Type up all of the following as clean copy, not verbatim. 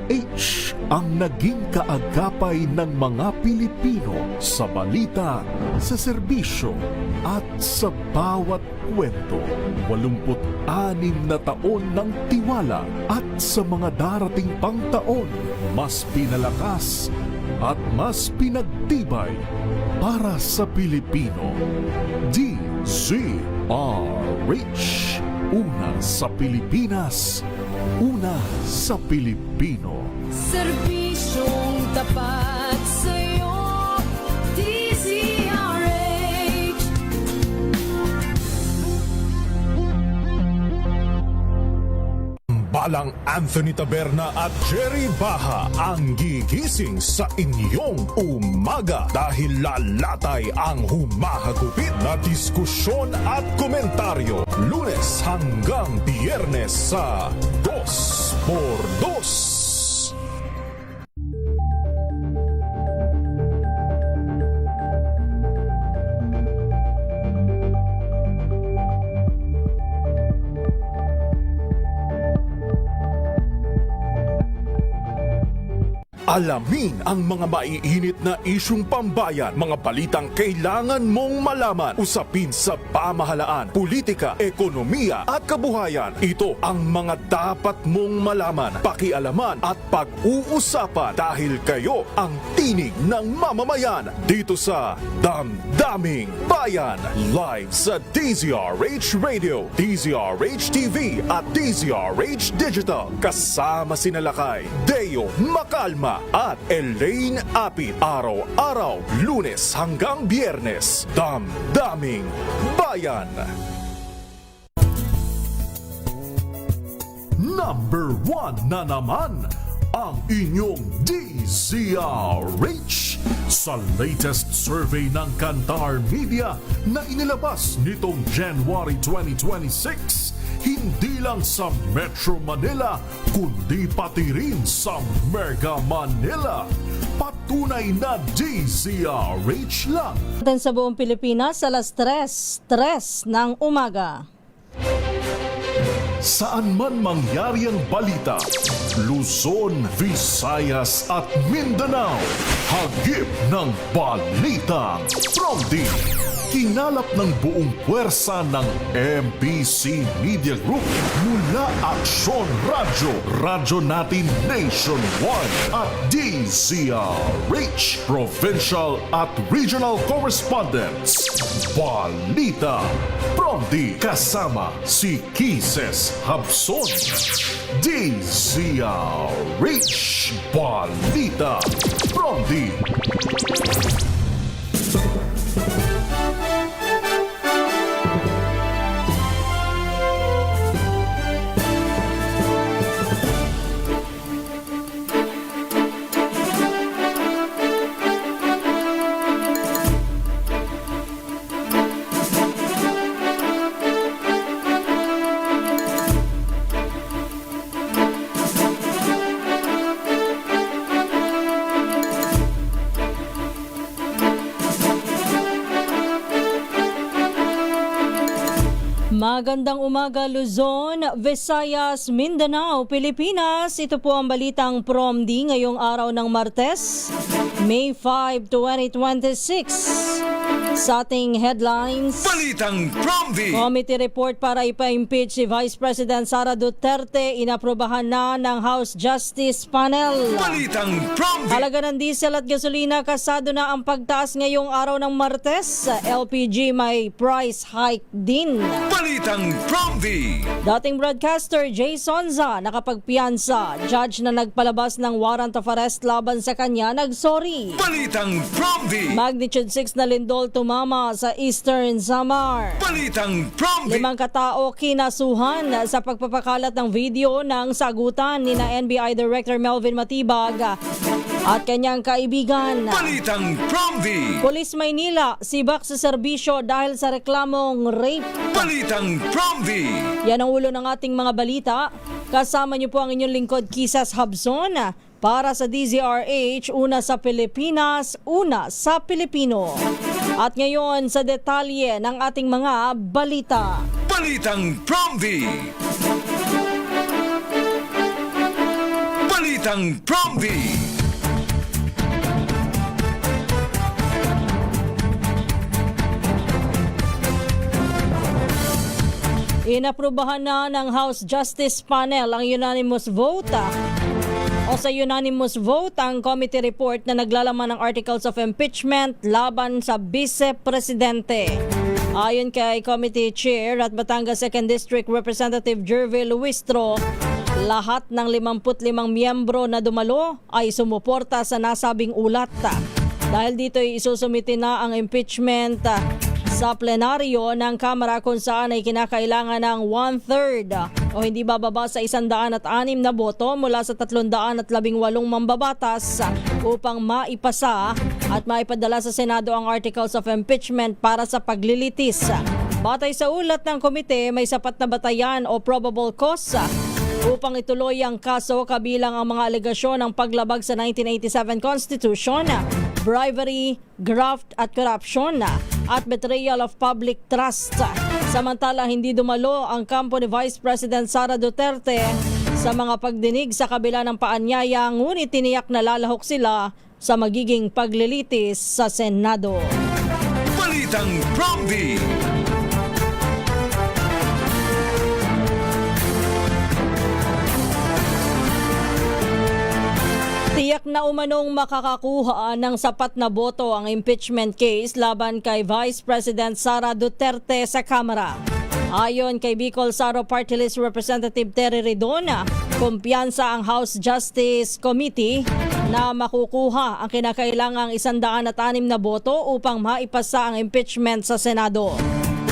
DZRH ang naging kaagapay ng mga Pilipino sa balita, sa serbisyo at sa bawat kwento. 86 na taon ng tiwala at sa mga darating pang taon, mas pinalakas at mas pinagtibay para sa Pilipino. DZRH, una sa Pilipinas, una sa Pilipino. Serbisyong tapat sa'yo, DZRH. Balang Anthony Taberna at Jerry Baha ang gigising sa inyong umaga dahil lalatay ang humahagupit na diskusyon at komentaryo Lunes hanggang Biyernes sa 2x2. Alamin ang mga maiinit na isyung pambayan, mga balitang kailangan mong malaman, usapin sa pamahalaan, politika, ekonomiya at kabuhayan. Ito ang mga dapat mong malaman, pakialaman at pag-uusapan dahil kayo ang tinig ng mamamayan dito sa Damdaming Bayan. Live sa DZRH Radio, DZRH TV at DZRH Digital. Kasama sina Lakay, Deo Macalma at Elaine Apit. Araw-araw, Lunes hanggang Biyernes. Damdaming Bayan. Number 1 na naman ang inyong DZRH sa latest survey ng Kantar Media na inilabas nitong January 2026. Hindi lang sa Metro Manila, kundi pati rin sa Mega Manila. Patunay na DZRH lang. Sa buong Pilipinas, alas 3 ng umaga. Saan man mangyari ang balita, Luzon, Visayas at Mindanao, hagip ng balitang Promdi. Kinalap ng buong puwersa ng MBC Media Group mula Aksyon Radyo, Radyo Natin Nationwide at DZRH, Provincial at Regional Correspondents. Balita Promdi kasama si Kises Habson. DZRH Balita Promdi. Magandang umaga Luzon, Visayas, Mindanao, Pilipinas. Ito po ang balitang Promdi ngayong araw ng Martes, May 5, 2026. Sa ating headlines, Balitang Promdi. Committee report para ipa-impeach si Vice President Sara Duterte inaprobahan na ng House Justice Panel. Balitang Promdi. Halaga ng diesel at gasolina kasado na ang pagtaas ngayong araw ng Martes. LPG may price hike din. Balitang Promdi. Dating broadcaster Jay Sonza nakapagpiyansa. Judge na nagpalabas ng warrant of arrest laban sa kanya nagsorry. Balitang Promdi. Magnitude 6 na lindol tumama sa Eastern Samar. Balitang Promdi. 5 katao kinasuhan sa pagpapakalat ng video ng sagutan ni na NBI Director Melvin Matibag at kanyang kaibigan. Balitang Promdi. Pulis Maynila sibak sa serbisyo dahil sa reklamong rape. Balitang Promdi. Yan ang ulo ng ating mga balita. Kasama niyo po ang inyong lingkod Kisas Habson para sa DZRH, una sa Pilipinas, una sa Pilipino. At ngayon sa detalye ng ating mga balita. Balitang Promdi. Balitang Promdi. Inaprubahan na ng House Justice Panel ang unanimous vote sa unanimous vote ang committee report na naglalaman ng articles of impeachment laban sa Vice Presidente. Ayon kay Committee Chair at Batangas 2nd District Representative Jervy Luistro, lahat ng 55 miyembro na dumalo ay sumuporta sa nasabing ulat. Dahil dito ay isusumite na ang impeachment sa plenaryo ng Kamara kung saan ay kinakailangan ng 1/3 o hindi bababa sa 106 na boto mula sa 318 mambabatas upang maipasa at maipadala sa Senado ang articles of impeachment para sa paglilitis. Batay sa ulat ng komite, may sapat na batayan o probable cause upang ituloy ang kaso kabilang ang mga alegasyon ng paglabag sa 1987 Constitution, bribery, graft at corruption at betrayal of public trust. Samantala, hindi dumalo ang kampo ni Vice President Sara Duterte sa mga pagdinig sa kabila ng paanyaya, ngunit tiniyak na lalahok sila sa magiging paglilitis sa Senado. Balitang Promdi. Tiyak na umanong makakakuha ng sapat na boto ang impeachment case laban kay Vice President Sara Duterte sa Kamara. Ayon kay Bicol Saro Party List Representative Terry Redona, kumpiyansa ang House Justice Committee na makukuha ang kinakailangang 106 na boto upang maipasa ang impeachment sa Senado.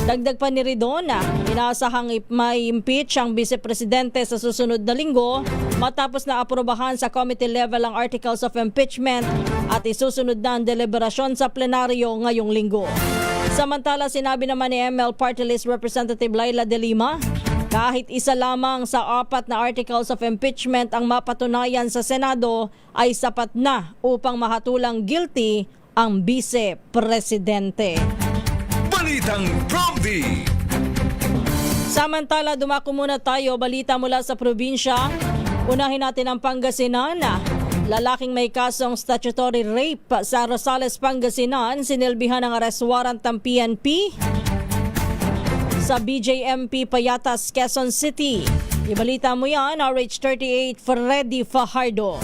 Dagdag pa ni Redona, inaasahang may impeach ang Vice Presidente sa susunod na linggo matapos na aprobahan sa committee level ang articles of impeachment at isusunod na ang deliberasyon sa plenaryo ngayong linggo. Samantala, sinabi naman ni ML Party List Representative Laila De Lima, kahit isa lamang sa 4 na articles of impeachment ang mapatunayan sa Senado ay sapat na upang mahatulang guilty ang Vice Presidente. Balitang Promdi. Samantala, dumako muna tayo. Balita mula sa probinsya. Unahin natin ang Pangasinan. Lalaking may kasong statutory rape sa Rosales, Pangasinan, sinilbihan ng arrest warrant ng PNP sa BJMP Payatas, Quezon City. Ibalita mo yan, RH38 Freddy Fajardo.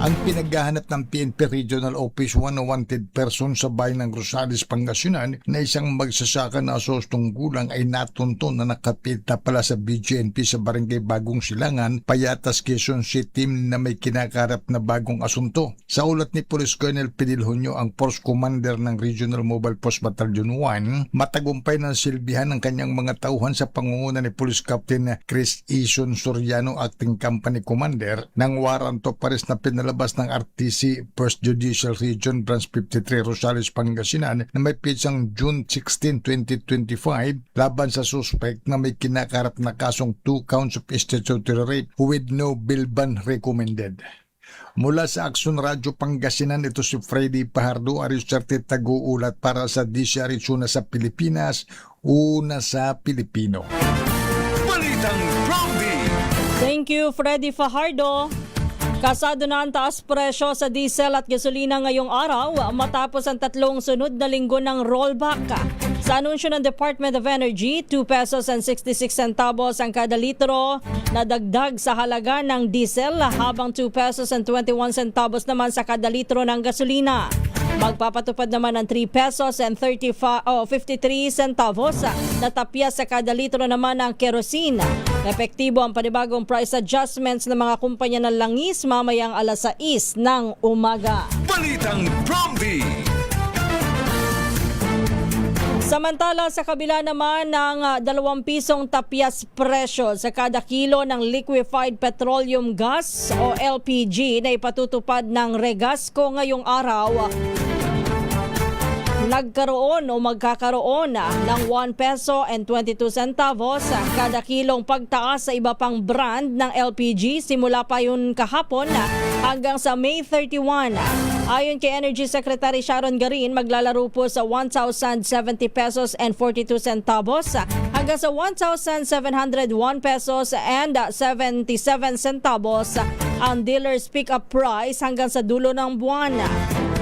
Ang pinaghahanap ng PNP Regional Office 1 na wanted person sa bayan ng Rosales, Pangasinan na isang magsasaka na asostong gulang ay natunton na nakapita pala sa BJNP sa Barangay Bagong Silangan, Payatas, Quezon City na may kinakarap na bagong asunto. Sa ulat ni Police Colonel Pinilhonyo, ang Force Commander ng Regional Mobile Force Battalion 1, matagumpay ng silbihan ng kanyang mga tauhan sa pangunguna ni Police Captain Chris Ison Soriano, Acting Company Commander, ng warrant of arrest na pinalabas ng RTC 1st Judicial Region Branch 53 Rosales, Pangasinan na may pitsang June 16, 2025 laban sa suspect na may kinakarap na kasong 2 counts of statutory rape with no bail ban recommended. Mula sa Action Radio Pangasinan, ito si Freddy Fajardo, Arisarte Taguulat para sa DCRH, una sa Pilipinas, una sa Pilipino. Balitang Promdi. Thank you, Freddy Fajardo. Kasado na ang taas presyo sa diesel at gasolina ngayong araw matapos ang 3 sunod na linggo ng rollback. Sa anunsyo ng Department of Energy, 2 pesos and 66 centavos ang kada litro na dagdag sa halaga ng diesel habang 2 pesos and 21 centavos naman sa kada litro ng gasolina. Magpapatupad naman ng 3 pesos and 53 centavos na tapya sa kada litro naman ng kerosene. Epektibo ang panibagong price adjustments ng mga kumpanya ng langis mamayang alas 6 ng umaga. Balitang Promdi. Samantala, sa kabila naman ng 2 pisong tapyas presyo sa kada kilo ng liquefied petroleum gas o LPG na ipatutupad ng Regasco ngayong araw, nagkaroon o magkakaroon ng 1 peso and 22 centavos kada kilong pagtaas sa iba pang brand ng LPG simula pa yun kahapon hanggang sa May 31. Ayon kay Energy Secretary Sharon Garin, maglalaro po sa 1,070 pesos and 42 centavos hanggang sa 1,701 pesos and 77 centavos ang dealer's pick-up price hanggang sa dulo ng buwan.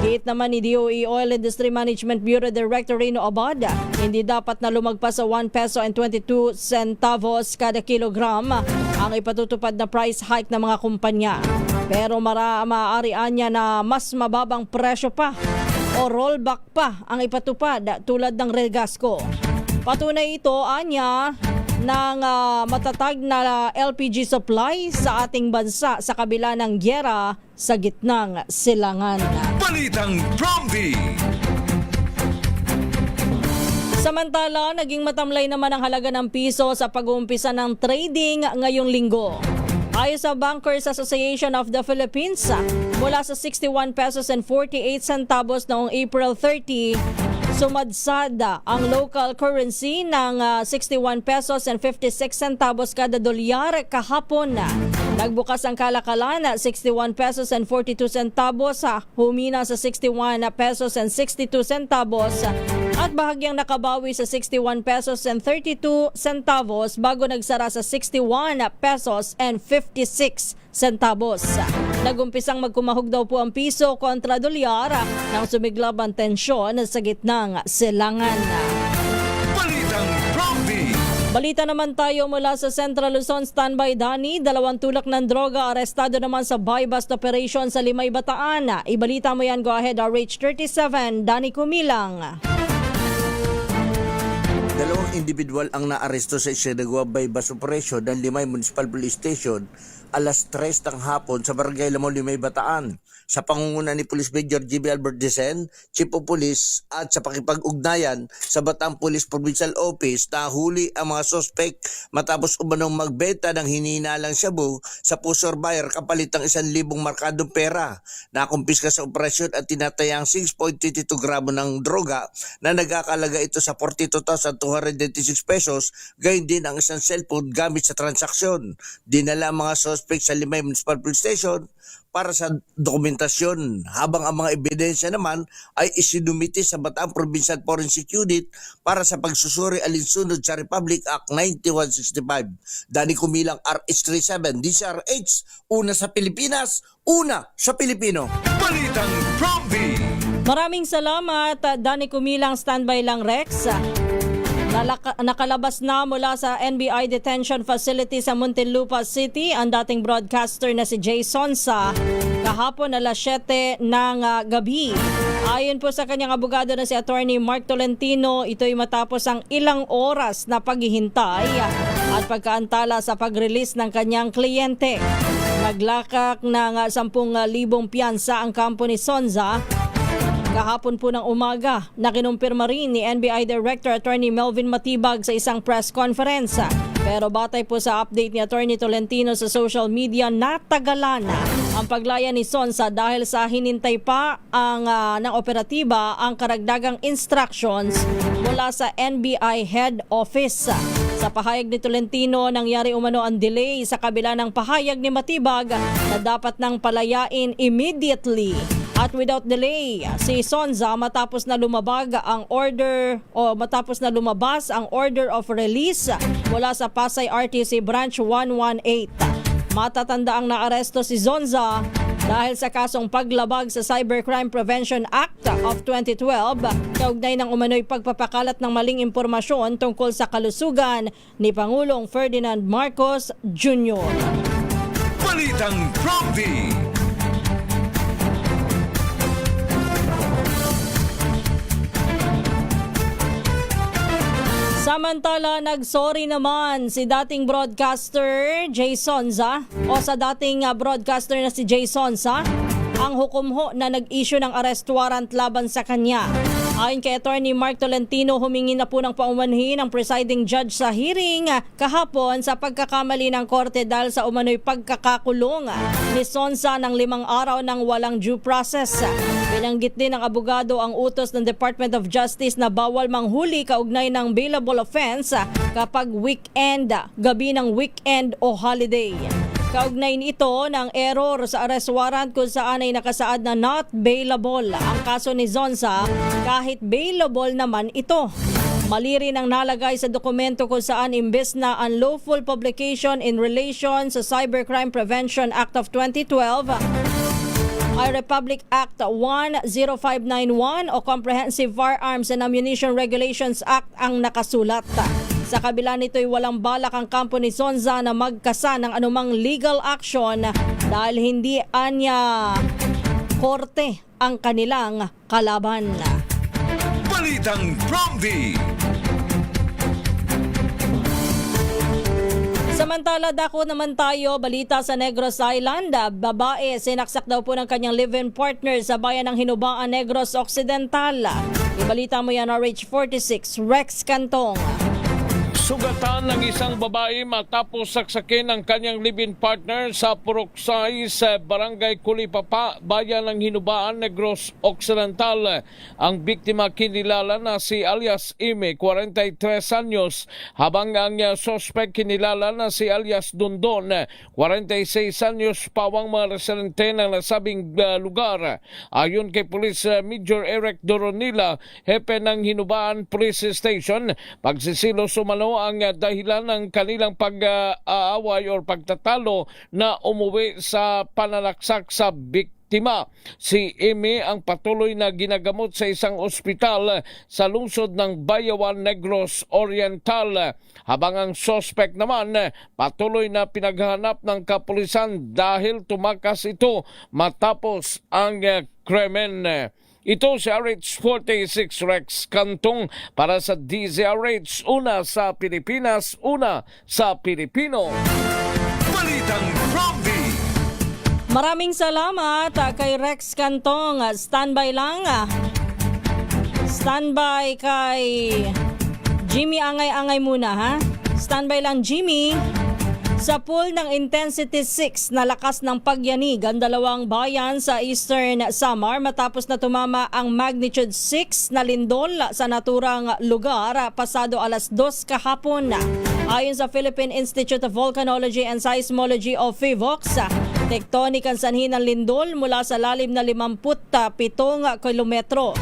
Gate naman ni DOE Oil Industry Management Bureau Director Rino Abad, hindi dapat na lumagpas sa 1 peso and 22 centavos kada kilogram ang ipatutupad na price hike ng mga kumpanya. Pero maaarian niya na mas mababang presyo pa o rollback pa ang ipatupad tulad ng Regasco. Patunay ito, anya, ng matatag na LPG supply sa ating bansa sa kabila ng gyera sa gitnang silangan. Balitang Promdi. Samantala, naging matamlay naman ang halaga ng piso sa pag-uumpisa ng trading ngayong linggo. Ayon sa Bankers Association of the Philippines, mula sa 61 pesos and 48 centavos noong April 30, sumadsad ang local currency ng 61 pesos and 56 centavos kada dolyar kahapon. Nagbukas ang kalakalan 61 pesos and 42 centavos, humina sa 61 pesos and 62 centavos at bahagyang nakabawi sa 61 pesos and 32 centavos bago nagsara sa 61 pesos and 56 centavos. Nagumpisang magkumahog daw po ang piso kontra dolyar nang sumiglab ang tensyon sa gitnang silangan. Balitang Promdi. Balita naman tayo mula sa Central Luzon. Standby Dani, 2 tulak ng droga arestado naman sa buy-bust operation sa Limay, Bataan. Ibalita mo yan, go ahead, RH37, Dani Kumilang. 2 individual ang naaresto sa isinagawa buy-bust operation ng Limay Municipal Police Station alas 3 ng hapon sa Barangay Lamao, Limay, Bataan. Sa pangunguna ni Police Major GB Albert Desen, Chief of Police, at sa pakipag-ugnayan sa Bataan Police Provincial Office, nahuli ang mga suspect matapos umanong magbenta ng hinihinalang shabu sa pusher buyer kapalit ng 1,000 markadong pera. Nakumpiska sa operasyon at tinatayang 6.22 gramo ng droga na nagkakalaga ito sa 42,296 pesos, gayon din ang isang cellphone gamit sa transaksyon. Dinala ang mga suspect sa Limay Municipal Police Station para sa dokumentasyon, habang ang mga ebidensya naman ay isinumiti sa Bataan Provincial Forensic Unit para sa pagsusuri alinsunod sa Republic Act 9165. Dani Kumilang, RH37, DCRH, una sa Pilipinas, una sa Pilipino. Balitang Promdi. Maraming salamat, Dani Kumilang. Standby lang, Rex. Nakalabas na mula sa NBI Detention Facility sa Muntinlupa City ang dating broadcaster na si Jay Sonsa kahapon alas 7 ng gabi. Ayon po sa kanyang abogado na si Attorney Mark Tolentino, ito'y matapos ang ilang oras na paghihintay at pagkaantala sa pag-release ng kanyang kliyente. Naglakak ng 10,000 piyansa ang kampo ni Sonsa kahapon po ng umaga, na kinumpirma rin ni NBI Director Attorney Melvin Matibag sa isang press conference. Pero batay po sa update ni Attorney Tolentino sa social media, natagalan ang paglaya ni Sonsa dahil sa hinintay pa ng operatiba ang karagdagang instructions mula sa NBI Head Office. Sa pahayag ni Tolentino, nangyari umano ang delay sa kabila ng pahayag ni Matibag na dapat nang palayain immediately at without delay si Sonsa matapos na lumabas ang order of release mula sa Pasay RTC Branch 118. Matatanda ang naaresto si Sonsa dahil sa kasong paglabag sa Cybercrime Prevention Act of 2012 kaugnay ng umano'y pagpapakalat ng maling impormasyon tungkol sa kalusugan ni Pangulong Ferdinand Marcos Jr. Balitang Promdi. Samantala, nagsorry naman si dating broadcaster Jay Sonsa o sa dating broadcaster na si Jay Sonsa ang hukom na nag-issue ng arrest warrant laban sa kanya. Ayon kay Attorney Mark Tolentino, humingi na po ng paumanhin ang presiding judge sa hearing kahapon sa pagkakamali ng korte dahil sa umano'y pagkakakulong ni Sonsa ng 5 araw ng walang due process. Binanggit din ng abogado ang utos ng Department of Justice na bawal manghuli kaugnay ng bailable offense kapag weekend, gabi ng weekend o holiday. Kaugnay nito ng error sa arrest warrant kung saan ay nakasaad na not bailable ang kaso ni Sonsa kahit bailable naman ito. Mali rin ang nalagay sa dokumento kung saan imbes na unlawful publication in relation sa Cybercrime Prevention Act of 2012 ay Republic Act 10591 o Comprehensive Firearms and Ammunition Regulations Act ang nakasulat. Sa kabila nito'y walang balak ang kampo ni Zonza na magkasa ng anumang legal action dahil hindi anya korte ang kanilang kalaban. Balitang Prompty. Samantala, dako naman tayo, balita sa Negros Island. Babae, sinaksak daw po ng kanyang live-in partner sa bayan ng Hinubaan, Negros Occidental. Ibalita mo yan, RH46, Rex Cantong. Sugatan ng isang babae matapos saksakin ang kanyang live-in partner sa Puruksay sa Barangay Kulipapa, bayan ng Hinubaan, Negros Occidental. Ang biktima kinilala na si alias Ime, 43 anyos, habang ang suspect kinilala na si alias Dundon, 46 anyos, pawang mga residente ng nasabing lugar. Ayon kay Police Major Eric Doronila, hepe ng Hinubaan Police Station, pagsisilo sumalo ang dahilan ng kanilang pag-aaway o pagtatalo na umuwi sa panalaksak sa biktima. Si Amy ang patuloy na ginagamot sa isang ospital sa lungsod ng Bayawan, Negros Oriental, habang ang suspect naman patuloy na pinaghahanap ng kapulisan dahil tumakas ito matapos ang krimen. Ito si RH46 Rex Cantong para sa DZRH, una sa Pilipinas, una sa Pilipino. Balitang Prompty. Maraming salamat kay Rex Cantong. Standby lang. Standby kay Jimmy Angay-Angay muna, ha? Standby lang, Jimmy. Sa pool ng Intensity 6 na lakas ng pagyanig ang dalawang bayan sa Eastern Samar matapos na tumama ang magnitude 6 na lindol sa naturang lugar pasado alas 2 kahapon. Ayon sa Philippine Institute of Volcanology and Seismology o PHIVOLCS, tektonik ang sanhi ng lindol mula sa lalim na 57 kilometro.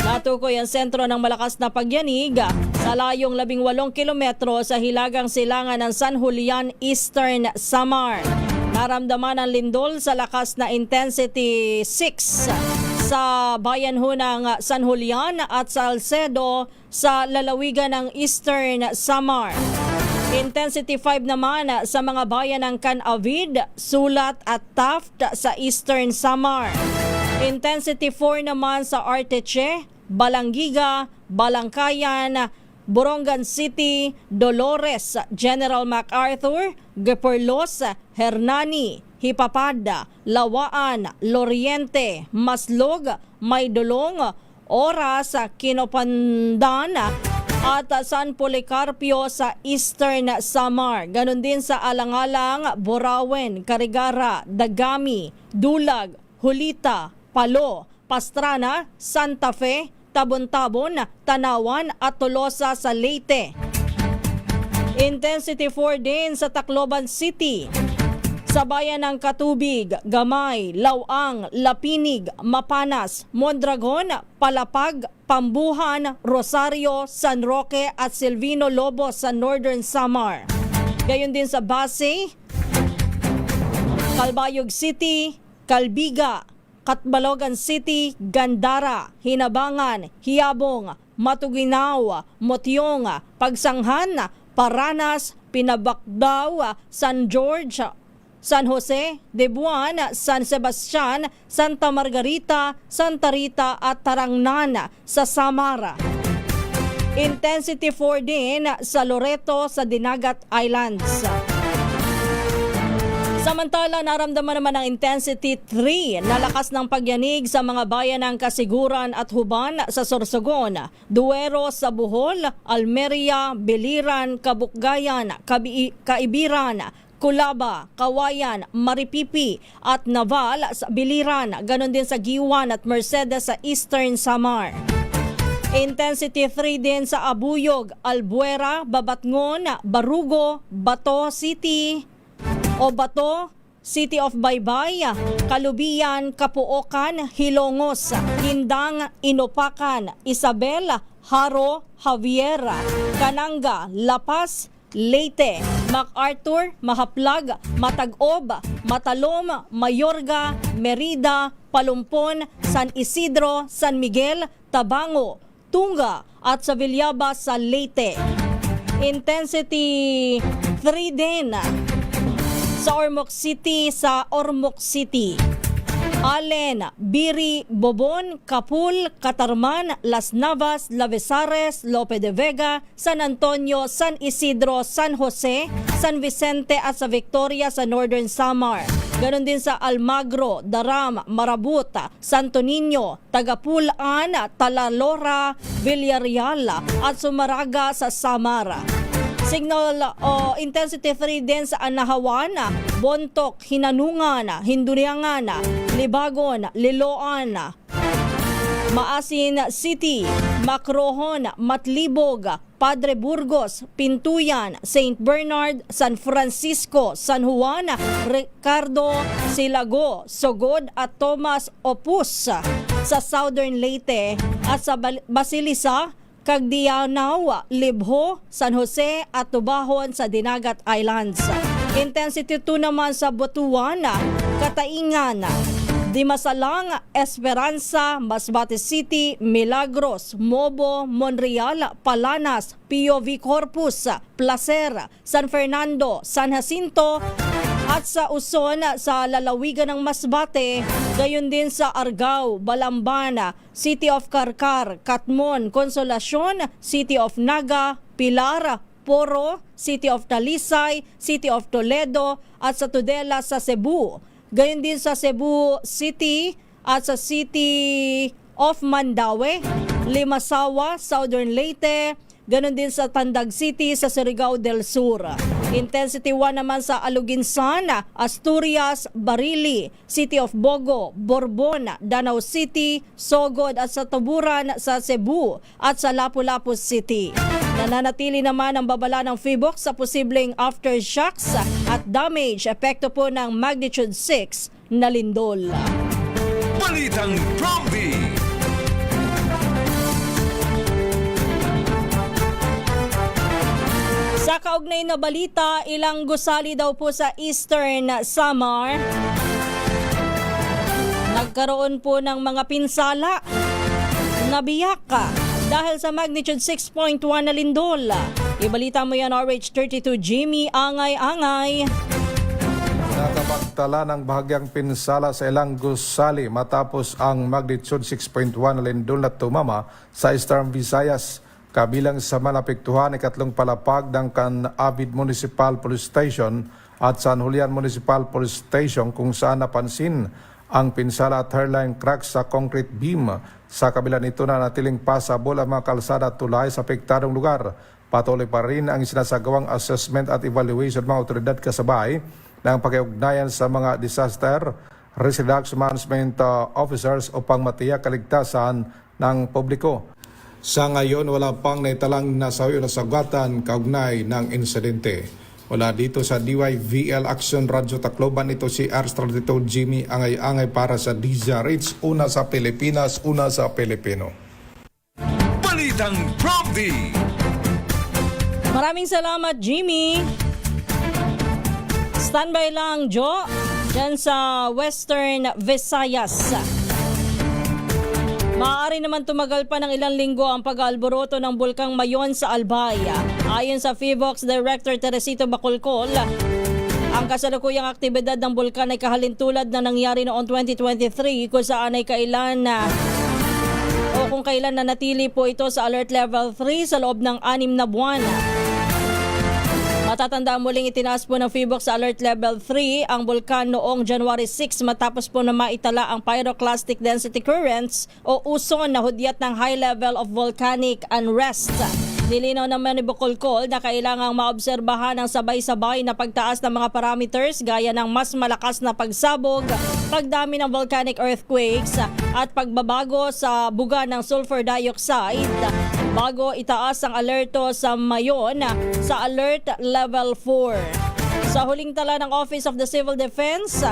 Natukoy ang sentro ng malakas na pagyanig sa layong 18 kilometro sa hilagang silangan ng San Julian, Eastern Samar. Naramdaman ang lindol sa lakas na intensity 6 sa bayan ho ng San Julian at Salcedo sa lalawigan ng Eastern Samar. Intensity 5 naman sa mga bayan ng Canavid, Sulat at Taft sa Eastern Samar. Intensity 4 naman sa Arteche, Balangiga, Balangkayan, Borongan City, Dolores, General MacArthur, Geperlos, Hernani, Hipapad, Lawaan, Loriente, Maslog, Maydolong, Oras, Kinopandan at San Policarpio sa Eastern Samar. Ganon din sa Alangalang, Borawen, Carigara, Dagami, Dulag, Hulita, Palo, Pastrana, Santa Fe, Tabon-Tabon, Tanawan at Tolosa sa Leyte. Intensity 4 din sa Tacloban City. Sa bayan ng Katubig, Gamay, Lawang, Lapinig, Mapanas, Mondragon, Palapag, Pambuhan, Rosario, San Roque at Silvino Lobos sa Northern Samar. Gayon din sa Basay, Calbayog City, Calbiga, Catbalogan City, Gandara, Hinabangan, Hiabong, Matuginaw, Motyong, Pagsanghan, Paranas, Pinabakdaw, San George, San Jose, Debuan, San Sebastian, Santa Margarita, Santa Rita at Tarangnan sa Samara. Intensity 4 din sa Loreto sa Dinagat Islands. Samantala, naramdaman naman ang Intensity 3 na lakas ng pagyanig sa mga bayan ng Kasiguran at Huban sa Sorsogon, Duero sa Bohol, Almeria, Biliran, Kabukgayan, Kaibiran, Kulaba, Kawayan, Maripipi at Naval sa Biliran, ganon din sa Giwan at Mercedes sa Eastern Samar. Intensity 3 din sa Abuyog, Albuera, Babatngon, Barugo, Bato City, o Bato, City of Baybay, Kalubian, Kapuokan, Hilongos, Hindang, Inopakan, Isabel, Haro, Javier, Cananga, La Paz, Leyte, MacArthur, Mahaplag, Matag-Ob, Matalom, Mayorga, Merida, Palumpon, San Isidro, San Miguel, Tabango, Tunga at sa Villaba sa Leyte. Intensity 3 din sa Ormoc City, Allen, Biri, Bobon, Capul, Catarman, Las Navas, Lavezares, Lope de Vega, San Antonio, San Isidro, San Jose, San Vicente at sa Victoria sa Northern Samar. Ganon din sa Almagro, Daram, Marabut, Santo Niño, Tagapulaan, Talalora, Villarreal at Sumaraga sa Samar. Signal intensity 3 din sa Anahawan, Bontok, Hinanungan, Hinduriangan, Libagon, Liloan, Maasin City, Macrohon, Matlibog, Padre Burgos, Pintuyan, St. Bernard, San Francisco, San Juan, Ricardo, Silago, Sogod at Thomas Opus sa Southern Leyte at sa Basilisa, Cagdianaw, Libho, San Jose at Tubahon sa Dinagat Islands. Intensity 2 naman sa Butuan, Kataingan, Dimasalang, Esperanza, Masbate City, Milagros, Mobo, Monreal, Palanas, POV Corpus, Placer, San Fernando, San Jacinto at sa Uson sa lalawigan ng Masbate, gayon din sa Argao, Balambana, City of Carcar, Katmon, Consolacion, City of Naga, Pilar, Poro, City of Talisay, City of Toledo at sa Tudela sa Cebu. Gayon din sa Cebu City at sa City of Mandaue, Limasawa, Southern Leyte, ganon din sa Tandag City sa Surigao del Sur. Intensity 1 naman sa Aluginsan, Asturias, Barili, City of Bogo, Borbon, Danau City, Sogod at sa Tuburan sa Cebu at sa Lapu-Lapu City. Nananatili naman ang babala ng PHIVOLCS sa posibleng aftershocks at damage epekto po ng magnitude 6 na lindol. Balitang Promdi. Sa kaugnay na balita, ilang gusali daw po sa Eastern Samar nagkaroon po ng mga pinsala, nabiyak dahil sa magnitude 6.1 na lindol. Ibalita mo yan, RH32 Jimmy Angay-Angay. Nakapagtala ng bahagyang pinsala sa ilang gusali matapos ang magnitude 6.1 na lindol na tumama sa Eastern Visayas. Kabilang sa malapektuhan ay 3 palapag ng Can-Avid Municipal Police Station at San Julian Municipal Police Station kung saan napansin ang pinsala at hairline cracks sa concrete beam. Sa kabila nito na natiling pasabol ang mga kalsada at tulay sa apektadong lugar. Patuloy pa rin ang sinasagawang assessment at evaluation ng mga otoridad kasabay ng pakiugnayan sa mga disaster risk reduction management officers upang matiyak kaligtasan ng publiko. Sa ngayon, wala pang naitalang nasawi o nasagatan kaugnay ng insidente. Wala dito sa DYVL Action Radyo Tacloban, ito si RH32 Jimmy Angay-Angay para sa DZRH, una sa Pilipinas, una sa Pilipino. Balitang Promdi. Maraming salamat, Jimmy. Standby lang, Jo, dyan sa Western Visayas. Maaari naman tumagal pa ng ilang linggo ang pag-aalboroto ng bulkang Mayon sa Albay. Ayon sa PHIVOLCS Director Teresito Bacolcol, ang kasalukuyang aktibidad ng bulkan ay kahalintulad na nangyari noong 2023 kung saan ay kailan nanatili po ito sa Alert Level 3 sa loob ng 6 na buwan. Matatandaan muling itinaas po ng PHIVOLCS sa Alert Level 3 ang bulkan noong January 6 matapos po na maitala ang pyroclastic density currents o uson na hudyat ng high level of volcanic unrest. Nilinaw naman ni Bacolcol na kailangang maobserbahan ang sabay-sabay na pagtaas ng mga parameters gaya ng mas malakas na pagsabog, pagdami ng volcanic earthquakes at pagbabago sa buga ng sulfur dioxide bago itaas ang alerto sa Mayon sa Alert Level 4. Sa huling tala ng Office of the Civil Defense,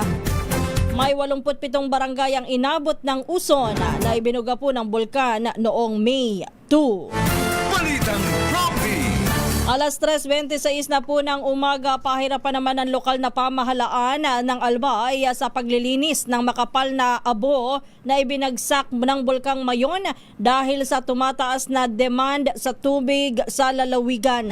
may 87 barangay ang inabot ng uson na ibinuga po ng bulkan noong May Balitang Prompty. Alas 3:26 na po ng umaga, pahirapan naman ang lokal na pamahalaan ng Albay sa paglilinis ng makapal na abo na ibinagsak ng Bulkang Mayon dahil sa tumataas na demand sa tubig sa lalawigan.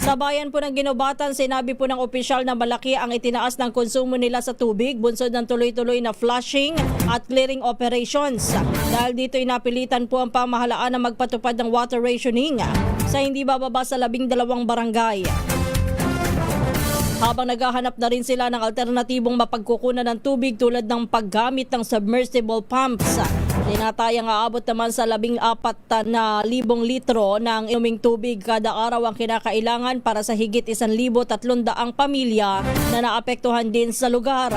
Sa bayan po ng Ginobatan, sinabi po ng opisyal na malaki ang itinaas ng konsumo nila sa tubig, bunsod ng tuloy-tuloy na flushing at clearing operations. Dahil dito napilitan po ang pamahalaan na magpatupad ng water rationing sa hindi bababa sa 12 barangay. Habang naghahanap na rin sila ng alternatibong mapagkukunan ng tubig tulad ng paggamit ng submersible pumps. Tinatayang aabot naman sa 14,000 litro ng inuming tubig kada araw ang kinakailangan para sa higit 1,300 pamilya na naapektuhan din sa lugar.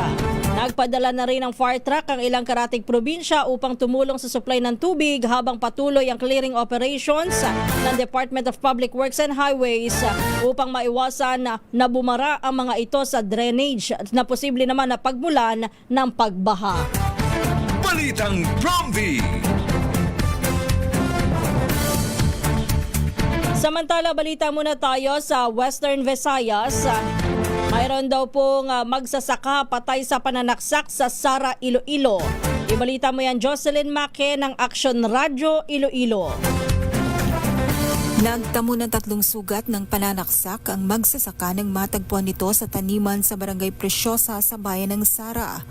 Nagpadala na rin ng fire truck ang ilang karatig probinsya upang tumulong sa supply ng tubig habang patuloy ang clearing operations ng Department of Public Works and Highways upang maiwasan na bumara ang mga ito sa drainage na posible naman na pagmulan ng pagbaha. Balitang Prompty. Samantala, balita muna tayo sa Western Visayas. Mayroon daw pong magsasaka patay sa pananaksak sa Sara, Iloilo. Ibalita mo yan, Jocelyn Make ng Action Radio, Iloilo. Nagtamo ng 3 sugat ng pananaksak ang magsasaka ng matagpuan nito sa taniman sa Barangay Preciosa sa bayan ng Sara.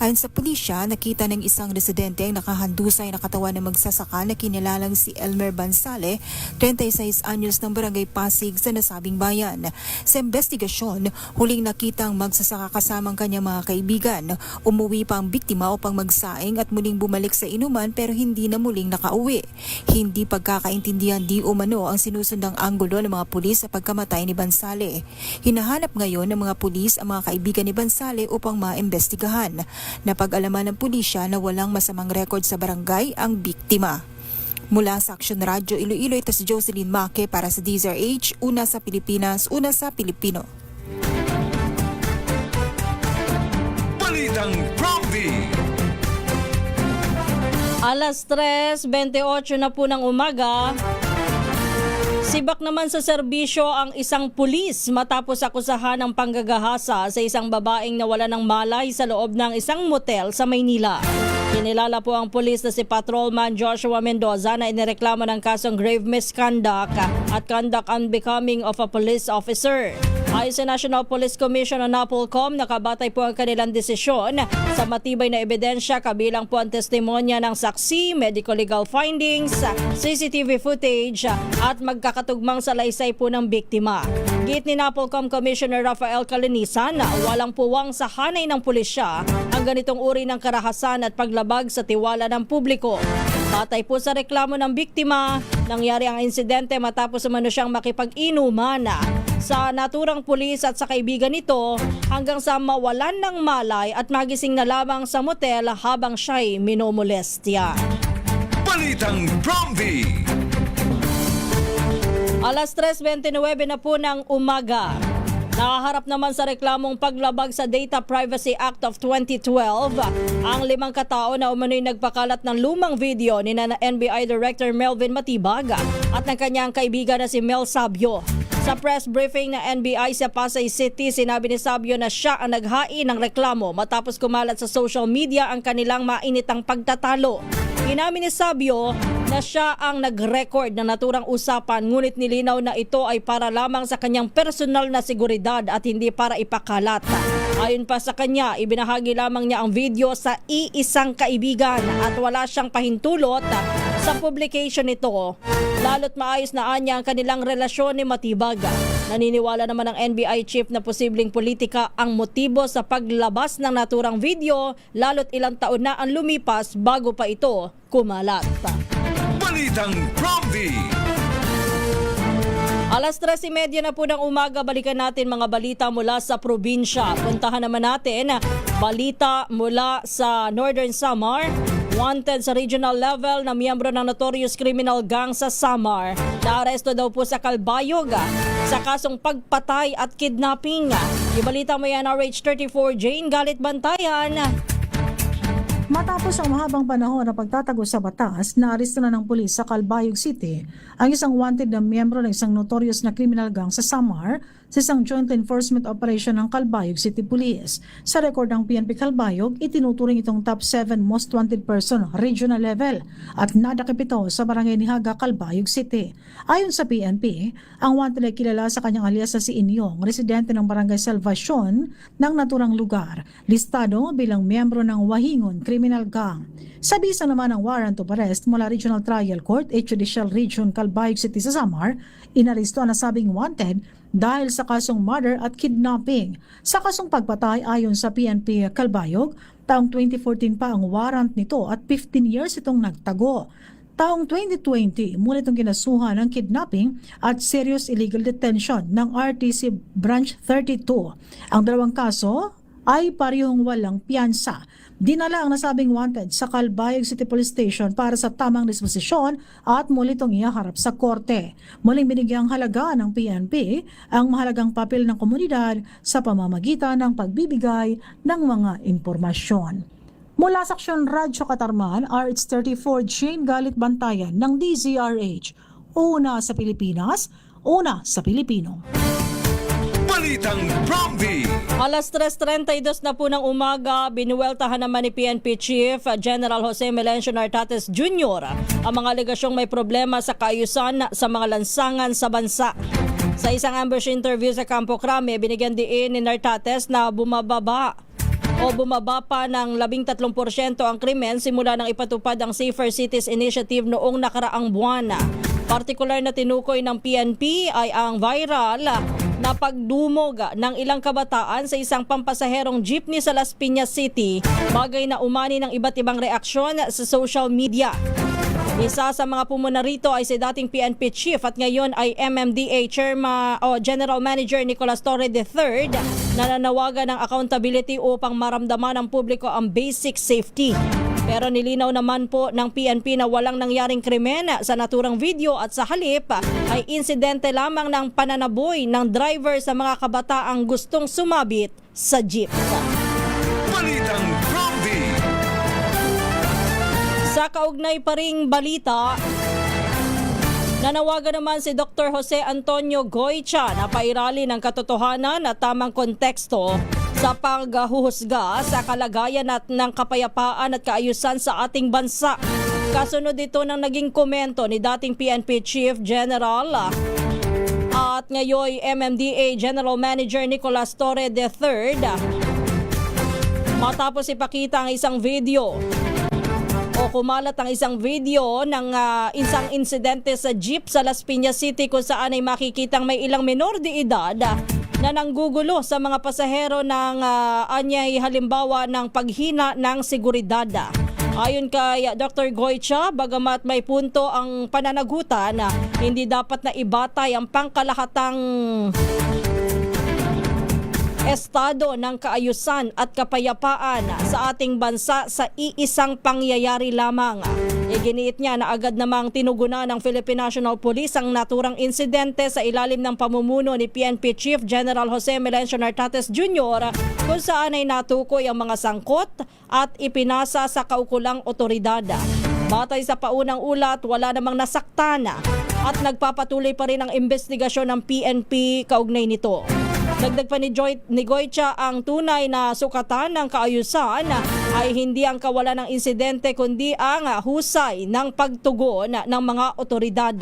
Ayon sa pulisya, nakita ng isang residente ang nakahandusay na katawan ng magsasaka na kinilalang si Elmer Bansale, 36 anyos ng Barangay Pasig sa nasabing bayan. Sa investigasyon, huling nakita ang magsasaka kasamang kanyang mga kaibigan. Umuwi pa ang biktima upang magsaing at muling bumalik sa inuman pero hindi na muling nakauwi. Hindi pagkakaintindihan di umano ang sinusundang anggulo ng mga pulis sa pagkamatay ni Bansale. Hinahanap ngayon ng mga pulis ang mga kaibigan ni Bansale upang maimbestigahan. Napag-alaman ng pulisya na walang masamang record sa barangay ang biktima. Mula sa Action Radio Iloilo, ito si Jocelyn Make para sa DZRH, una sa Pilipinas, una sa Pilipino. Balitang Prompty. Alas 3:28 na po ng umaga. Sibak naman sa serbisyo ang isang pulis matapos akusahan ng panggagahasa sa isang babaeng nawala ng malay sa loob ng isang motel sa Maynila. Kinilala po ang pulis na si Patrolman Joshua Mendoza na inireklamo ng kasong grave misconduct at conduct unbecoming of a police officer. Ayon sa National Police Commission o NAPOLCOM, nakabatay po ang kanilang desisyon sa matibay na ebidensya kabilang po ang testimonya ng saksi, medical legal findings, CCTV footage at magkakatugmang salaysay po ng biktima. Git ni NAPOLCOM Commissioner Rafael Calinisan na walang puwang sa hanay ng pulisya ang ganitong uri ng karahasan at paglabag sa tiwala ng publiko. Batay po sa reklamo ng biktima, nangyari ang insidente matapos umano siyang makipag-inuman sa naturang pulis at sa kaibigan nito hanggang sa mawalan ng malay at magising na lamang sa motel habang siya'y minomolestya. Balitang Prompty. Alas 3:29 na po ng umaga. Nakaharap naman sa reklamong paglabag sa Data Privacy Act of 2012 ang 5 katao na umano'y nagpakalat ng lumang video ni NBI Director Melvin Matibag at ng kanyang kaibigan na si Mel Sabio. Sa press briefing na NBI sa Pasay City, sinabi ni Sabio na siya ang naghain ng reklamo matapos kumalat sa social media ang kanilang mainitang pagtatalo. Inamin ni Sabio na siya ang nag-record ng naturang usapan ngunit nilinaw na ito ay para lamang sa kanyang personal na seguridad at hindi para ipakalat. Ayon pa sa kanya, ibinahagi lamang niya ang video sa iisang kaibigan at wala siyang pahintulot sa publication nito. Lalo't maayos na anya ang kanilang relasyon ni Matibag. Naniniwala naman ang NBI chief na posibleng politika ang motibo sa paglabas ng naturang video lalo't ilang taon na ang lumipas bago pa ito kumalat. Balitang Prompty. Alas 3:30 na po ng umaga, balikan natin mga balita mula sa probinsya. Puntahan naman natin balita mula sa Northern Samar. Wanted sa regional level na miyembro ng notorious criminal gang sa Samar. Naaresto daw po sa Calbayog sa kasong pagpatay at kidnapping. Ibalita mo yan, RH34 Jane Galit Bantayan. Matapos ang mahabang panahon na pagtatago sa batas, naaresto na ng pulis sa Calbayog City ang isang wanted na miyembro ng isang notorious na criminal gang sa Samar sa isang joint enforcement operation ng Calbayog City Police. Sa record ng PNP Calbayog, itinuturing itong top 7 most wanted person regional level at nadakip ito sa barangay Nihaga, Calbayog City. Ayon sa PNP, ang wanted ay kilala sa kanyang alias na si Inyong, residente ng barangay Salvacion ng naturang lugar, listado bilang miyembro ng Wahingon Criminal Gang. Sa bisa naman ng warrant of arrest mula Regional Trial Court, Judicial Region Calbayog City sa Samar, inaresto ang nasabing wanted dahil sa kasong murder at kidnapping. Sa kasong pagpatay ayon sa PNP Calbayog, taong 2014 pa ang warrant nito at 15 years itong nagtago. Taong 2020, mula itong kinasuhan ng kidnapping at serious illegal detention ng RTC Branch 32. Ang dalawang kaso ay parehong walang piyansa. Dinala ang nasabing wanted sa Calbayog City Police Station para sa tamang disposisyon at muli itong ihaharap sa korte. Muling binigyang halaga ng PNP ang mahalagang papel ng komunidad sa pamamagitan ng pagbibigay ng mga impormasyon. Mula sa Aksyon Radyo Katarman, RH34 Jane Galit Bantayan ng DZRH. Una sa Pilipinas, una sa Pilipino. Balitang Bromby! Alas 3:32 na po ng umaga, binuweltahan naman ni PNP Chief General Jose Melencio Nartates Jr. ang mga alegasyong may problema sa kaayusan sa mga lansangan sa bansa. Sa isang ambush interview sa Campo Crame, binigyan diin ni Nartates na bumaba pa ng 13% ang krimen simula nang ipatupad ang Safer Cities Initiative noong nakaraang buwan. Partikular na tinukoy ng PNP ay ang viral na pagdumog ng ilang kabataan sa isang pampasaherong jeepney sa Las Piñas City, bagay na umani ng iba't ibang reaksyon sa social media. Isa sa mga pumuna rito ay si dating PNP Chief at ngayon ay MMDA General Manager Nicolas Torre III na nanawagan ng accountability upang maramdaman ng publiko ang basic safety. Pero nilinaw naman po ng PNP na walang nangyaring krimen sa naturang video at sa halip ay insidente lamang ng pananaboy ng driver sa mga kabataang gustong sumabit sa jeep. Balitang Bromby! Sa kaugnay pa ring balita, nanawagan naman si Dr. Jose Antonio Goycha na pairali ng katotohanan at tamang konteksto sa paghuhusga sa kalagayan at ng kapayapaan at kaayusan sa ating bansa. Kasunod ito ng naging komento ni dating PNP Chief General at ngayon MMDA General Manager Nicolas Torre III matapos ipakita ang isang video o kumalat ang isang video ng isang insidente sa jeep sa Las Piñas City kung saan ay makikitang may ilang menor de edad na nanggugulo sa mga pasahero ng anyay halimbawa ng paghina ng seguridad. Ayon kay Dr. Goycha, bagamat may punto ang pananagutan na hindi dapat na ibatay ang pangkalahatang estado ng kaayusan at kapayapaan sa ating bansa sa iisang pangyayari lamang. Iginiit niya na agad namang tinugunan ng Philippine National Police ang naturang insidente sa ilalim ng pamumuno ni PNP Chief General Jose Melencio Nartates Jr. kung saan ay natukoy ang mga sangkot at ipinasa sa kaukulang otoridad. Batay sa paunang ulat, wala namang nasaktan at nagpapatuloy pa rin ang investigasyon ng PNP kaugnay nito. Dagdag pa ni Goycha, ang tunay na sukatan ng kaayusan ay hindi ang kawalan ng insidente kundi ang husay ng pagtugon ng mga otoridad.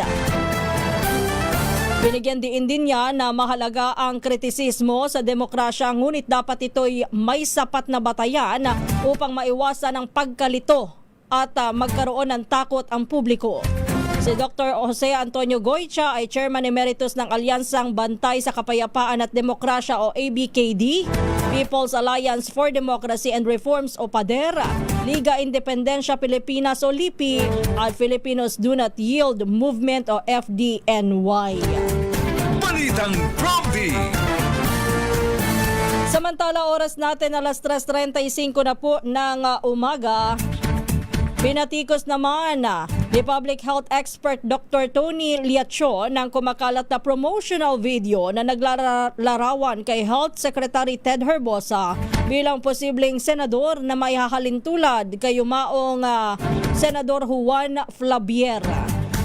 Binigyan din niya na mahalaga ang kritisismo sa demokrasya ngunit dapat ito'y may sapat na batayan upang maiwasan ang pagkalito at magkaroon ng takot ang publiko. Si Dr. Jose Antonio Goycha ay Chairman Emeritus ng Alyansang Bantay sa Kapayapaan at Demokrasya o ABKD, People's Alliance for Democracy and Reforms o PADER, Liga Independencia Pilipinas o LIPI at Filipinos Do Not Yield Movement o FDNY. Balitang Bromby! Samantala, oras natin alas 3:35 na po ng umaga. Pinatikos naman ni public health expert Dr. Tony Liacho ng kumakalat na promotional video na naglalarawan kay Health Secretary Ted Herbosa bilang posibleng senador na maihahalin tulad kay yumaong Senador Juan Flavier.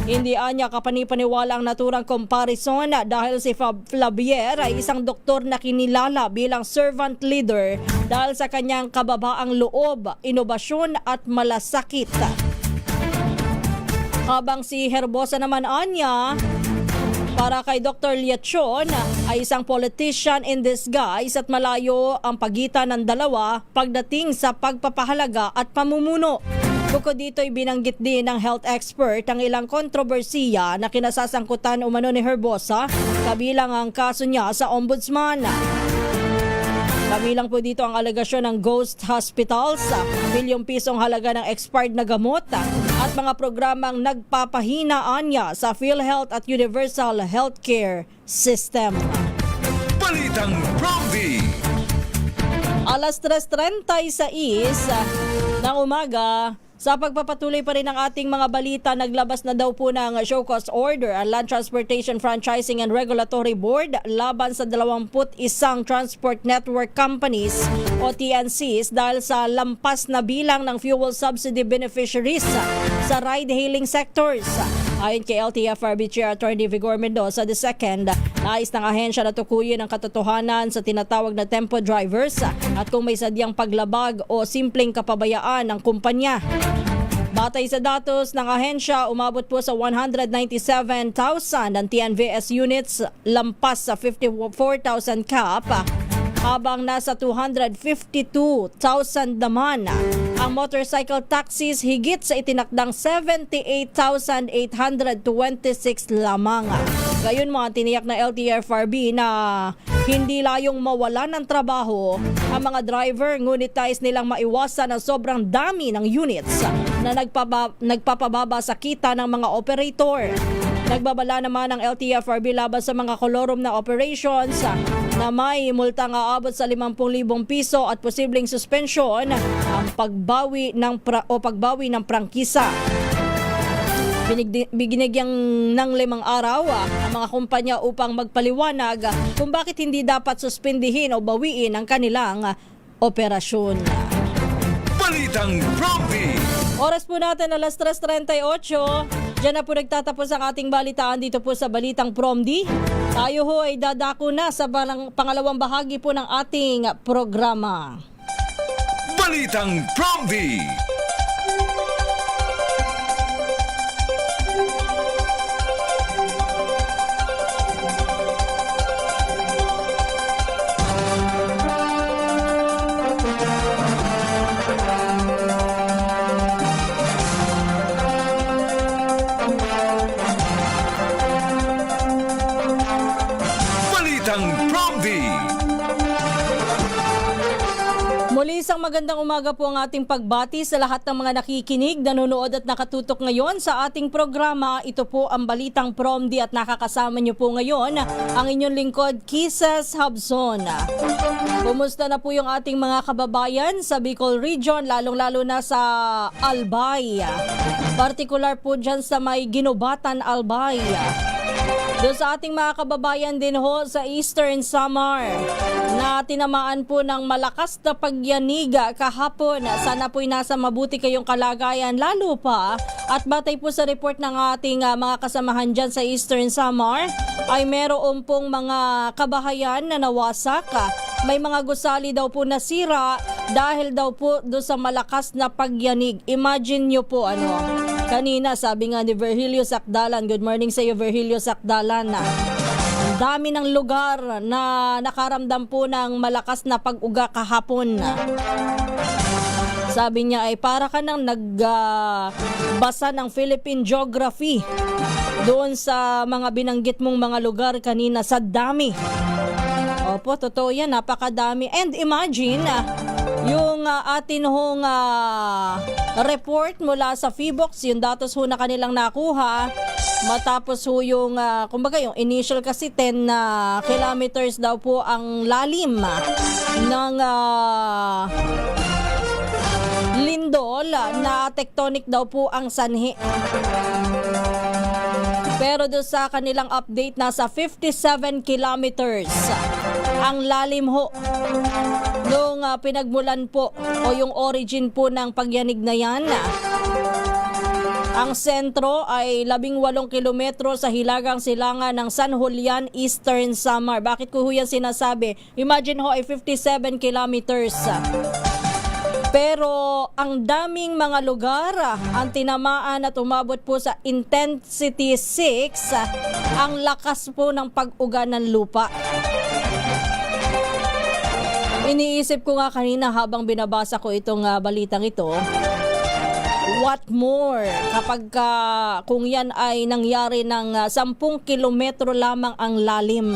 Hindi anya kapanipaniwala ang naturang comparison dahil si Flavier ay isang doktor na kinilala bilang servant leader dahil sa kanyang kababaang loob, inobasyon at malasakit. Habang si Herbosa naman anya, para kay Dr. Liachon, ay isang politician in disguise at malayo ang pagitan ng dalawa pagdating sa pagpapahalaga at pamumuno. Bukod dito ay binanggit din ng health expert ang ilang kontrobersiya na kinasasangkutan umano ni Herbosa, kabilang ang kaso niya sa ombudsman. Kabilang po dito ang alegasyon ng ghost hospitals, milyong pisong halaga ng expired na gamot at mga programang nagpapahinaan niya sa PhilHealth at Universal Healthcare System. Balitang Bromby! Alas 3:36 ng umaga, sa pagpapatuloy pa rin ng ating mga balita, naglabas na daw po ng show cause order ang Land Transportation Franchising and Regulatory Board laban sa 21 transport network companies o TNCs dahil sa lampas na bilang ng fuel subsidy beneficiaries sa ride-hailing sectors. Ayon kay LTFRB Chair Attorney Vigor Mendoza II, nais ng ahensya na tukuyin ang katotohanan sa tinatawag na tempo drivers at kung may sadyang paglabag o simpleng kapabayaan ng kumpanya. Batay sa datos ng ahensya, umabot po sa 197,000 ang TNVS units, lampas sa 54,000 cap, habang nasa 252,000 naman ang motorcycle taxis, higit sa itinakdang 78,826 lamang. Gayon mga tiniyak na LTFRB na hindi layong mawalan ng trabaho ang mga driver, ngunit nais nilang maiwasan ang sobrang dami ng units na nagpapababa sa kita ng mga operator. Nagbabala naman ang LTFRB laban sa mga kolorom na operations na may multang aabot sa 50,000 piso at posibleng suspensyon ang pagbawi ng prangkisa. Binigyang ng 5 araw ang mga kumpanya upang magpaliwanag kung bakit hindi dapat suspindihin o bawiin ang kanilang operasyon. Balitang Bromby! Oras po natin alas 3:38. Diyan na po nagtatapos ang ating balitaan dito po sa Balitang Promdi. Tayo ho ay dadako na sa pangalawang bahagi po ng ating programa. Balitang Bromby! Muli isang magandang umaga po ang ating pagbati sa lahat ng mga nakikinig, nanonood at nakatutok ngayon sa ating programa. Ito po ang Balitang Promdi at nakakasama niyo po ngayon ang inyong lingkod, Kisses Habson. Kumusta na po yung ating mga kababayan sa Bicol Region, lalong-lalo na sa Albay. Partikular po dyan sa may Ginubatan, Albay. Doon sa ating mga kababayan din ho sa Eastern Samar na tinamaan po ng malakas na pagyaniga kahapon. Sana po'y nasa mabuti kayong kalagayan lalo pa. At batay po sa report ng ating mga kasamahan dyan sa Eastern Samar ay meron pong mga kabahayan na nawasak. May mga gusali daw po nasira dahil daw po doon sa malakas na pagyanig. Imagine nyo po kanina sabi nga ni Virgilio Sakdalan, good morning sa iyo Virgilio Sakdalan, ang dami ng lugar na nakaramdam po ng malakas na pag-uga kahapon. Sabi niya ay para ka nang nagbasa ng Philippine Geography doon sa mga binanggit mong mga lugar kanina sa dami. Opo, totoo yan, napakadami. And imagine, yung atin hong report mula sa PHIVOX, yung datos ho na kanilang nakuha, matapos ho yung, kumbaga yung initial kasi 10 kilometers daw po ang lalim ng lindol Bicol na tectonic daw po ang sanhi. Pero doon sa kanilang update, nasa 57 kilometers ang lalim ho nung pinagmulan po o yung origin po ng pagyanig na yan. Ang sentro ay 18 kilometro sa hilagang silangan ng San Julian, Eastern Samar. Bakit ko yan sinasabi? Imagine ho ay 57 kilometers. Pero ang daming mga lugar ang tinamaan at umabot po sa intensity 6 ang lakas po ng pag-uga ng lupa. Iniisip ko nga kanina habang binabasa ko itong balitang ito, what more kapag kung yan ay nangyari ng 10 kilometro lamang ang lalim?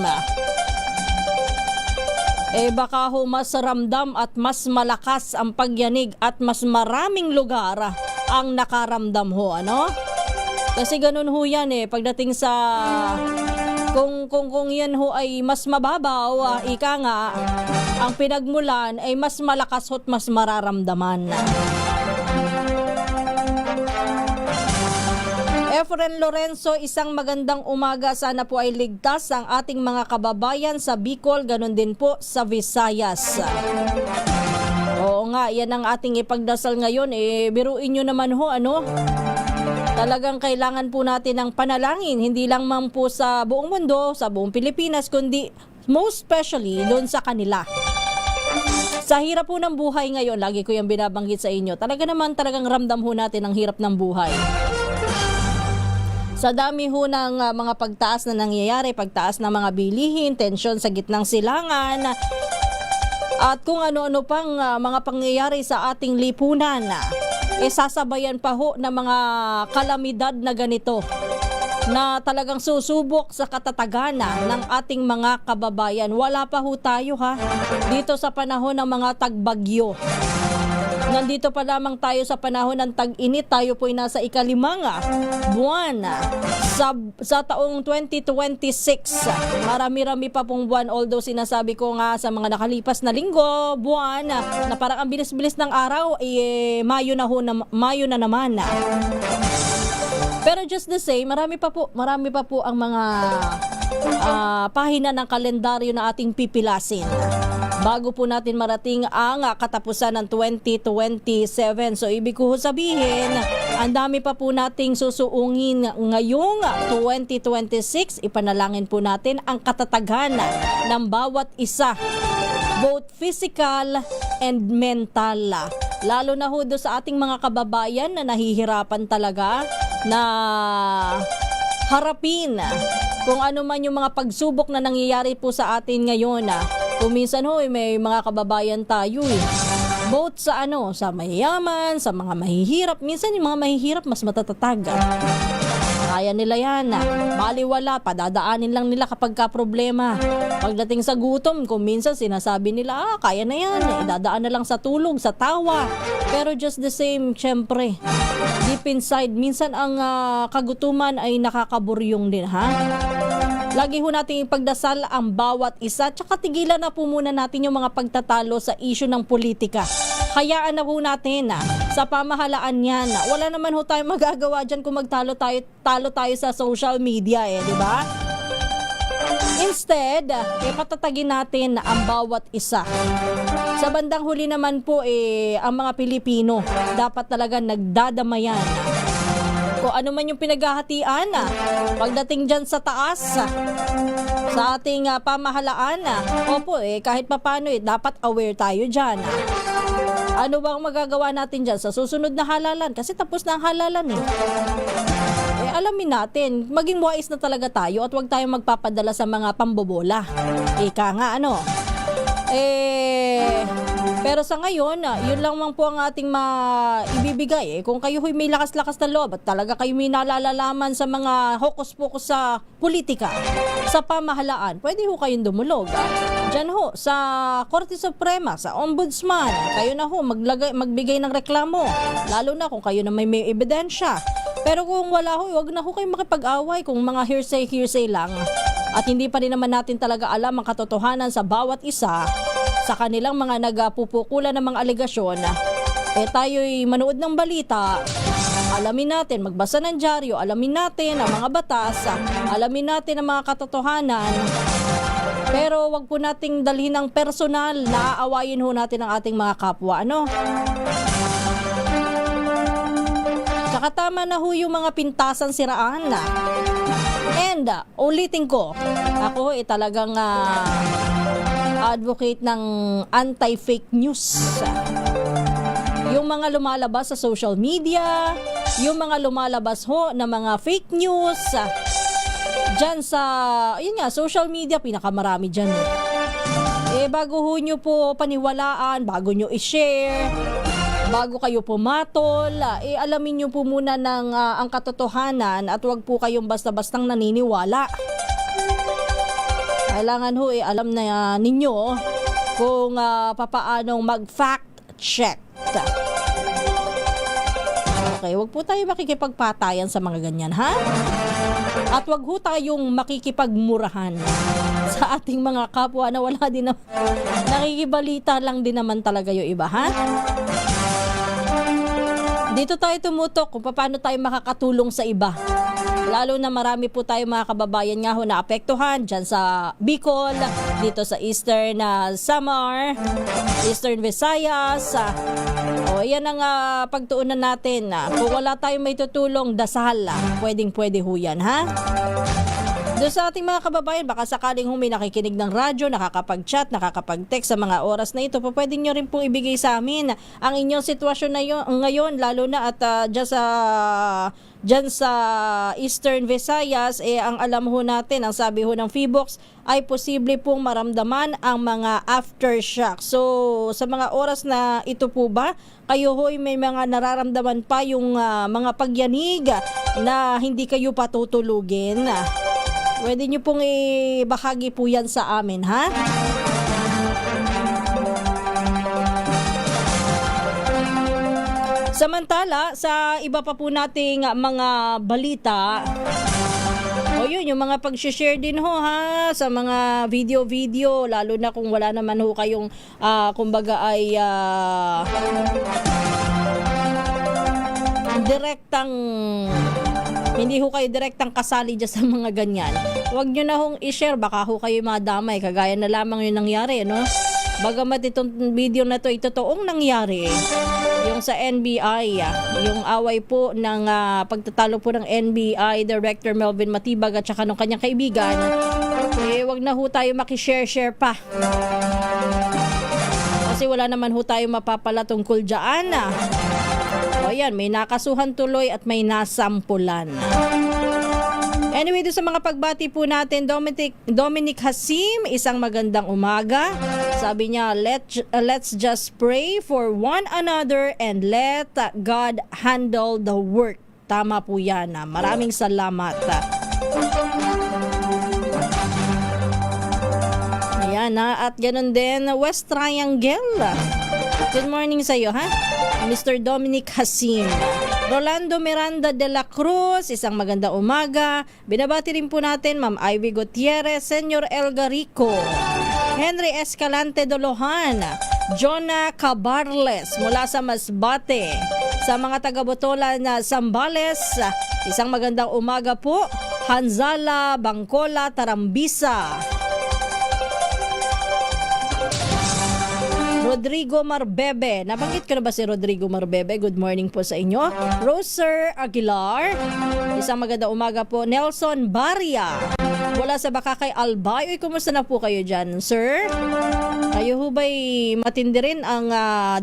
Baka ho mas ramdam at mas malakas ang pagyanig at mas maraming lugar ang nakaramdam ho, ano? Kasi ganun ho yan pagdating sa kung yan ho ay mas mababaw, ika nga, ang pinagmulan ay mas malakas ho't mas mararamdaman. Efren Lorenzo, isang magandang umaga. Sana po ay ligtas ang ating mga kababayan sa Bicol, ganun din po sa Visayas. Oo nga, yan ang ating ipagdasal ngayon. Biruin nyo naman ho, ano? Talagang kailangan po natin ng panalangin, hindi lang man po sa buong mundo, sa buong Pilipinas, kundi most especially doon sa kanila. Sa hirap po ng buhay ngayon, lagi ko yung binabanggit sa inyo, talagang ramdam ho natin ang hirap ng buhay. Sa dami ho ng mga pagtaas na nangyayari, pagtaas ng mga bilihin, tensyon sa gitnang silangan, at kung ano-ano pang mga pangyayari sa ating lipunan, sasabayan pa ho ng mga kalamidad na ganito na talagang susubok sa katatagan ng ating mga kababayan. Wala pa ho tayo dito sa panahon ng mga tagbagyo. Nandito pa lamang tayo sa panahon ng tag-init. Tayo po'y nasa ika-5 buwan sa taong 2026. Marami-rami pa pong buwan, although sinasabi ko nga sa mga nakalipas na linggo, buwan, na parang ang bilis-bilis ng araw, Mayo na naman. Pero just the same, marami pa po ang mga pahina ng kalendaryo na ating pipilasin bago po natin marating ang katapusan ng 2027. So ibig ko sabihin, ang dami pa po nating susuungin ngayong 2026. Ipanalangin po natin ang katatagan ng bawat isa, both physical and mental. Lalo na ho sa ating mga kababayan na nahihirapan talaga na harapin kung ano man yung mga pagsubok na nangyayari po sa atin ngayon. Kung minsan ho, may mga kababayan tayo both sa sa mayayaman, sa mga mahihirap. Minsan yung mga mahihirap mas matatatag. Kaya nila yan. Maliwala, padadaanin lang nila kapag ka problema. Pagdating sa gutom, kung minsan sinasabi nila, kaya na yan. Idadaan na lang sa tulog, sa tawa. Pero just the same, syempre, deep inside, minsan ang kagutuman ay nakakaburyong din, Lagi ho natin ipagdasal ang bawat isa, tsaka tigilan na po muna natin yung mga pagtatalo sa issue ng politika. Hayaan na po natin sa pamahalaan yan. Wala naman ho tayong magagawa dyan kung talo tayo sa social media, di ba? Instead, patatagin natin ang bawat isa. Sa bandang huli naman po, ang mga Pilipino dapat talaga nagdadamayan. Kung ano man yung pinaghahatian, pagdating dyan sa taas, sa ating pamahalaan, opo, kahit papano, dapat aware tayo dyan. Ano bang magagawa natin dyan sa susunod na halalan? Kasi tapos na ang halalan alamin natin, maging wise na talaga tayo at huwag tayong magpapadala sa mga pambobola. Ika nga, pero sa ngayon, yun lang po ang ating ibibigay. Kung kayo may lakas-lakas na loob at talaga kayo may nalalalaman sa mga hokus-pokus sa politika, sa pamahalaan, pwede ho kayong dumulog. Diyan ho, sa Korte Suprema, sa Ombudsman, kayo na ho, magbigay ng reklamo. Lalo na kung kayo na may ebidensya. Pero kung wala ho, huwag na ho kayong makipag-away kung mga hearsay lang. At hindi pa rin naman natin talaga alam ang katotohanan sa bawat isa sa kanilang mga nagpupukulan ng mga alegasyon. tayo'y manood ng balita, alamin natin, magbasa ng dyaryo, alamin natin ang mga batas, alamin natin ang mga katotohanan. Pero wag po nating dalhin ng personal na aawayin ho natin ang ating mga kapwa, ano? Tsaka tama na ho yung mga pintasan siraan na. And ulitin ko, ako talagang advocate ng anti-fake news. Yung mga lumalabas sa social media, yung mga lumalabas ho na mga fake news, dyan sa, yun nga, social media, pinakamarami dyan. Bago ho nyo po paniwalaan, bago nyo i-share, bago kayo pumatol, alamin nyo po muna ng ang katotohanan at wag po kayong basta-bastang naniniwala. Kailangan ho alam na ninyo kung papaanong mag-fact check. Okay, wag po tayo makikipagpatayan sa mga ganyan, ha? At wag ho tayong makikipagmurahan sa ating mga kapwa na wala din na nakikibalita lang din naman talaga yung iba, ha? Dito tayo tumutok kung paano tayo makakatulong sa iba. Lalo na marami po tayo mga kababayan nga ho na apektuhan dyan sa Bicol, dito sa Eastern Samar, Eastern Visayas. Yan ang pagtuunan natin. Kung wala tayong may tutulong, dasal. Pwedeng-pwede ho yan, ha? Doon sa ating mga kababayan, baka sakaling may nakikinig ng radyo, nakakapag-chat, nakakapag-text sa mga oras na ito, pwede nyo rin pong ibigay sa amin ang inyong sitwasyon na ngayon, lalo na at dyan sa Eastern Visayas, ang alam ho natin, ang sabi ho ng PHIVOLCS, ay posible pong maramdaman ang mga aftershock. So, sa mga oras na ito po ba, kayo ho'y may mga nararamdaman pa yung mga pagyanig na hindi kayo patutulugin? Pwede nyo pong ibahagi po yan sa amin, ha? Samantala, sa iba pa po nating mga balita, yun, yung mga pag-share din ho, ha, sa mga video-video, lalo na kung wala naman ho kayong, kumbaga ay, hindi ho kayo direktang kasali dyan sa mga ganyan. Huwag nyo na hong i-share, baka ho kayo madamay, kagaya na lamang yung nangyari, no? Bagamat itong video na to, ito toong nangyari. Yung sa NBI, yung away po ng pagtatalo po ng NBI Director Melvin Matibag at saka ng kanyang kaibigan, wag na ho tayo makishare-share pa. Kasi wala naman ho tayo mapapala tungkol dyan. Ayan, may nakasuhan tuloy at may nasampulan. Anyway, doon sa mga pagbati po natin, Dominic Hasim, isang magandang umaga. Sabi niya, let's just pray for one another and let God handle the work. Tama po yan. Maraming salamat. Ayan, at ganun din, West Triangle. Good morning sa iyo, ha? Mr. Dominic Hasim. Rolando Miranda de la Cruz, isang magandang umaga. Binabati rin po natin Ma'am Ivy Gutierrez, Senyor Elga Rico, Henry Escalante Dolohan, Jonah Cabarles mula sa Masbate, sa mga taga-Botolan na Zambales, isang magandang umaga po. Hanzala Bangkola Tarambisa, Rodrigo Marbebe. Nabanggit ko na ba si Rodrigo Marbebe? Good morning po sa inyo. Roser Aguilar, isang magandang umaga po. Nelson Baria, wala sa Bakakay Albay. Uy, kumusta na po kayo dyan, sir? Kayo ho ba'y matindi rin ang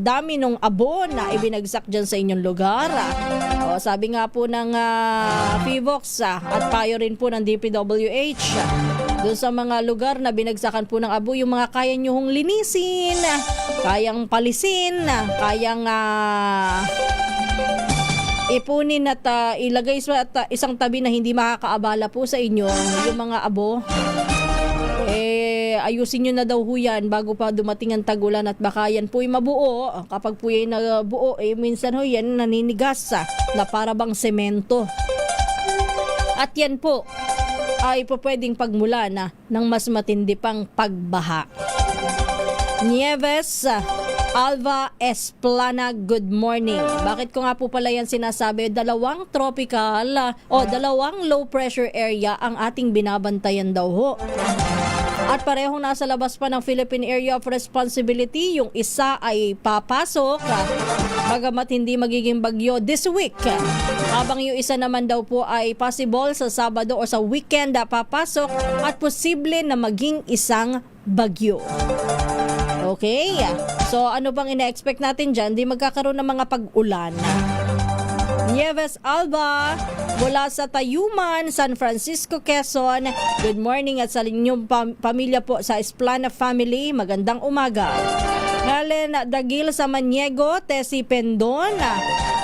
dami ng abo na ibinagsak dyan sa inyong lugar? Sabi nga po ng PHIVOLCS at payo rin po ng DPWH, doon sa mga lugar na binagsakan po ng abo, yung mga kaya nyo hong linisin, kayang palisin, kayang ipunin at ilagay sa isang tabi na hindi makakaabala po sa inyo yung mga abo, ayusin nyo na daw ho yan bago pa dumating ang tagulan at baka yan po'y mabuo. Kapag po yan nabuo, minsan ho yan naninigas na para bang semento. At yan po ay po pwedeng pagmula na ng mas matindi pang pagbaha. Nieves Alva Esplana, good morning. Bakit ko nga po pala yan sinasabi? Dalawang dalawang low pressure area ang ating binabantayan daw ho. At parehong nasa labas pa ng Philippine Area of Responsibility. Yung isa ay papasok, bagamat hindi magiging bagyo this week. Habang yung isa naman daw po ay possible sa Sabado o sa weekend papasok at posible na maging isang bagyo. Okay? So ano bang ina-expect natin dyan? Di magkakaroon ng mga pag-ulan. Nieves Alba mula sa Tayuman, San Francisco, Quezon. Good morning at sa inyong pamilya po sa Esplana family. Magandang umaga. Helen Dagil sa Maniego, Tessie Pendon.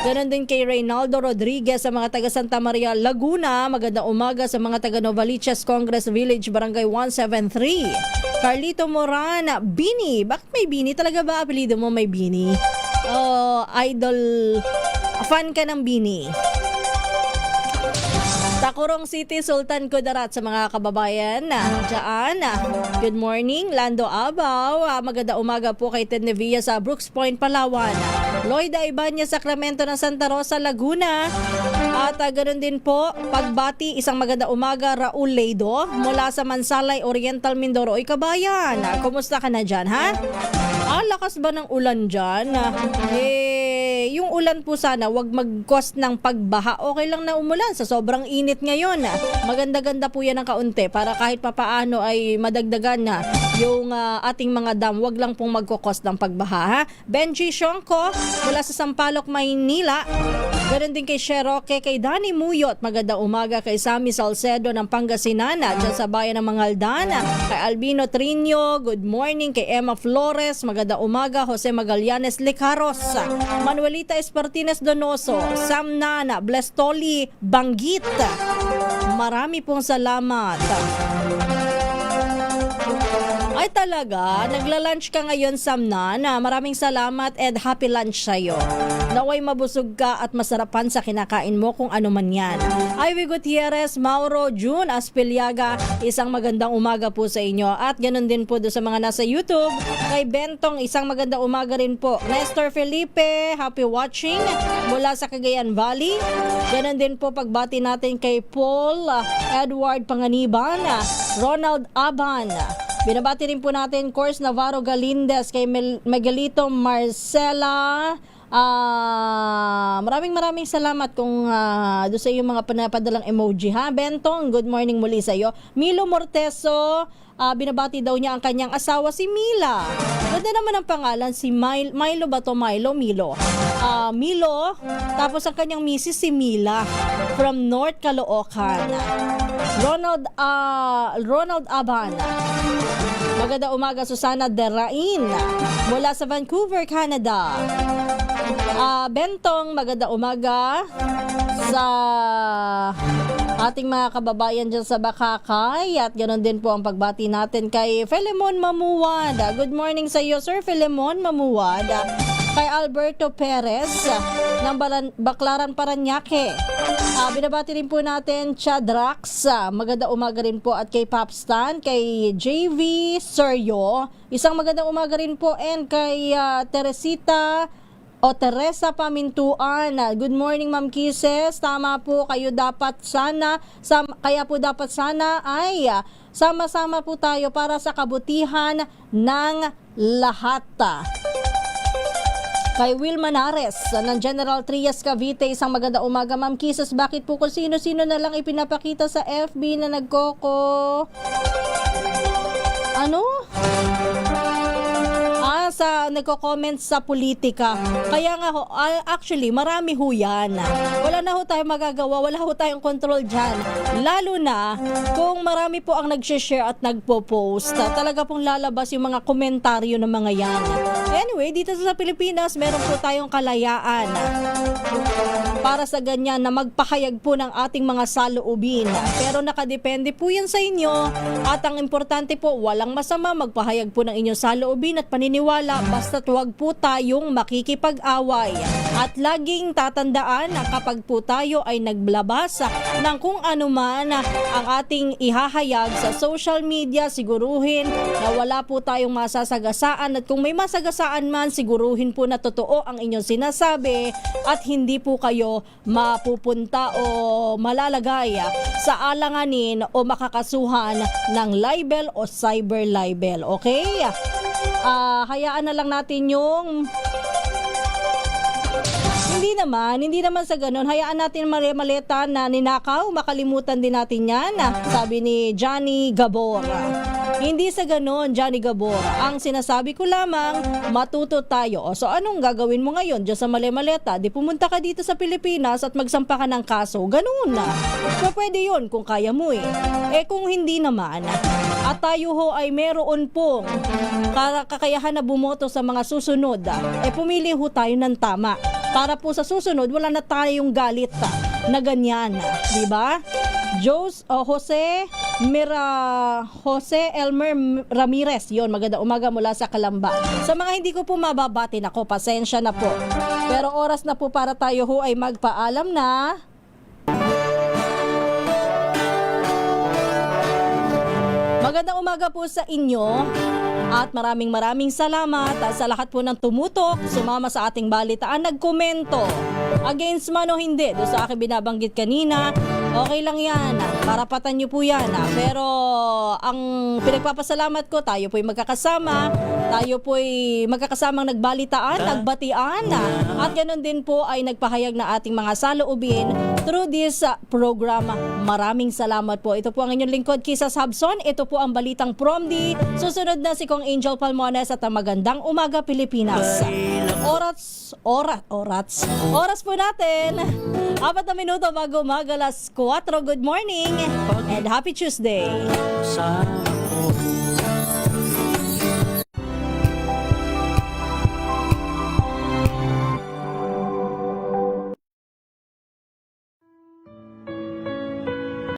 Ganon din kay Reynaldo Rodriguez sa mga taga Santa Maria, Laguna. Magandang umaga sa mga taga Novaliches, Congress Village, Barangay 173. Carlito Moran, Bini. Bakit may Bini? Talaga ba apelido mo may Bini? Idol, fan ka ng Bini. Takurong City, Sultan Kudarat sa mga kababayan dyan. Good morning, Lando Abaw. Maganda umaga po kay Ted Nevilla sa Brooks Point, Palawan. Lloyda Ibanez, Sacramento ng Santa Rosa, Laguna. At ganoon din po, pagbati, isang maganda umaga, Raul Leido mula sa Mansalay, Oriental, Mindoro. Oy, kabayan, kumusta ka na dyan, ha? Lakas ba ng ulan dyan? Yung ulan po sana, wag mag-cause ng pagbaha. Okay lang na umulan sa sobrang init ngayon. Maganda-ganda po yan ng kaunti para kahit papaano ay madagdagan na yung ating mga dam. Wag lang pong magkukos ng pagbaha, ha? Benji Shonko mula sa Sampaloc, Maynila. Ganon din kay Sheroke, kay Danny Muyot. Maganda umaga kay Sammy Salcedo ng Pangasinan dyan sa bayan ng Mangaldan. Kay Albino Trinio, good morning. Kay Emma Flores, maganda umaga. Jose Magallanes Licaros, Manuelita Espartines Donoso, Sam Nana, Blestoli Banggit. Marami pong salamat. Ay talaga, nagla-lunch ka ngayon, Samnan. Maraming salamat and happy lunch sa'yo. Naway mabusog ka at masarapan sa kinakain mo kung ano man yan. Ivy Gutierrez, Mauro, June, Aspiliaga, isang magandang umaga po sa inyo. At ganun din po doon sa mga nasa YouTube. Kay Bentong, isang magandang umaga rin po. Nestor Felipe, happy watching mula sa Cagayan Valley. Ganun din po pagbati natin kay Paul, Edward Panganiban, Ronald Aban. Binabati rin po natin Course Navarro Galindez, kay Megalito Marcela. Maraming salamat kung doon sa iyo mga pinapadalang emoji, ha? Bentong, good morning muli sa iyo. Milo Morteso, binabati daw niya ang kanyang asawa si Mila. Ganda naman ang pangalan, si Milo ba to? Milo? Milo, tapos ang kanyang misis si Mila from North Caloocan. Ronald Aban. Maganda umaga, Susana Derain mula sa Vancouver, Canada. Bentong, maganda umaga sa ating mga kababayan dyan sa Bakakay. At ganoon din po ang pagbati natin kay Filemon Mamuwad. Good morning sa iyo, Sir Filemon Mamuwad. Kay Alberto Perez ng Baclaran, Paranaque. Binabati rin po natin Chadrax. Maganda umaga rin po. At kay Papstan, kay JV Seryo, isang magandang umaga rin po. And kay Teresita o Teresa Pamintuan. Good morning, Ma'am Kisses. Tama po, kaya po dapat sana ay sama-sama po tayo para sa kabutihan ng lahat. Kay Will Manares ng General Trias, Cavite, isang maganda umaga, Ma'am Kisses. Bakit po kung sino-sino na lang ipinapakita sa FB na nagko-comment sa politika. Kaya nga ho, actually, marami ho yan. Wala na ho tayong magagawa, wala ho tayong control dyan. Lalo na kung marami po ang nag-share at nagpo-post. Talaga pong lalabas yung mga komentaryo ng mga yan. Anyway, dito sa Pilipinas, meron po tayong kalayaan para sa ganyan na magpahayag po ng ating mga saloobin. Pero nakadepende po yan sa inyo. At ang importante po, walang masama magpahayag po ng inyong saloobin at paniniwala, basta't huwag po tayong makikipag-away. At laging tatandaan na kapag po tayo ay naglabas ng kung ano man ang ating ihahayag sa social media, siguruhin na wala po tayong masasagasaan. At kung may masagasaan saan man, siguruhin po na totoo ang inyong sinasabi at hindi po kayo mapupunta o malalagay sa alanganin o makakasuhan ng libel o cyber libel. Okay? Hayaan na lang natin yung hindi naman sa ganun. Hayaan natin maleta na ninakaw, makalimutan din natin yan. Sabi ni Johnny Gabor. Hindi sa ganun, Johnny Gabor. Ang sinasabi ko lamang, matuto tayo. So anong gagawin mo ngayon dyan sa mali-maleta? Di pumunta ka dito sa Pilipinas at magsampa ka ng kaso. Ganun na. So pwede yun kung kaya mo eh. Kung hindi naman, at tayo ho ay meron pong kakayahan na bumoto sa mga susunod, pumili ho tayo ng tama. Para po sa susunod, wala na tayong galit na ganyan. Diba? Jose Elmer Ramirez. Yon, maganda umaga mula sa Kalamba. Sa mga hindi ko po mababati, nako, pasensya na po. Pero oras na po para tayo ho ay magpaalam na. Magandang umaga po sa inyo. At maraming salamat sa lahat po ng tumutok, sumama sa ating balitaan, nagkomento. Against man o hindi, doon sa akin binabanggit kanina, okay lang yan. Karapatan nyo po yan. Pero ang pinagpapasalamat ko, tayo po'y magkakasama. Tayo po'y magkakasamang nagbalitaan, nagbatian. At ganun din po ay nagpahayag na ating mga saloobin through this program. Maraming salamat po. Ito po ang inyong lingkod, Kisas Habson. Ito po ang Balitang Promdi. Susunod na si Kong Angel Palmones at ang Magandang Umaga Pilipinas. Oras po natin. 4 na minuto bago umaga, alas 4. Good morning and happy Tuesday.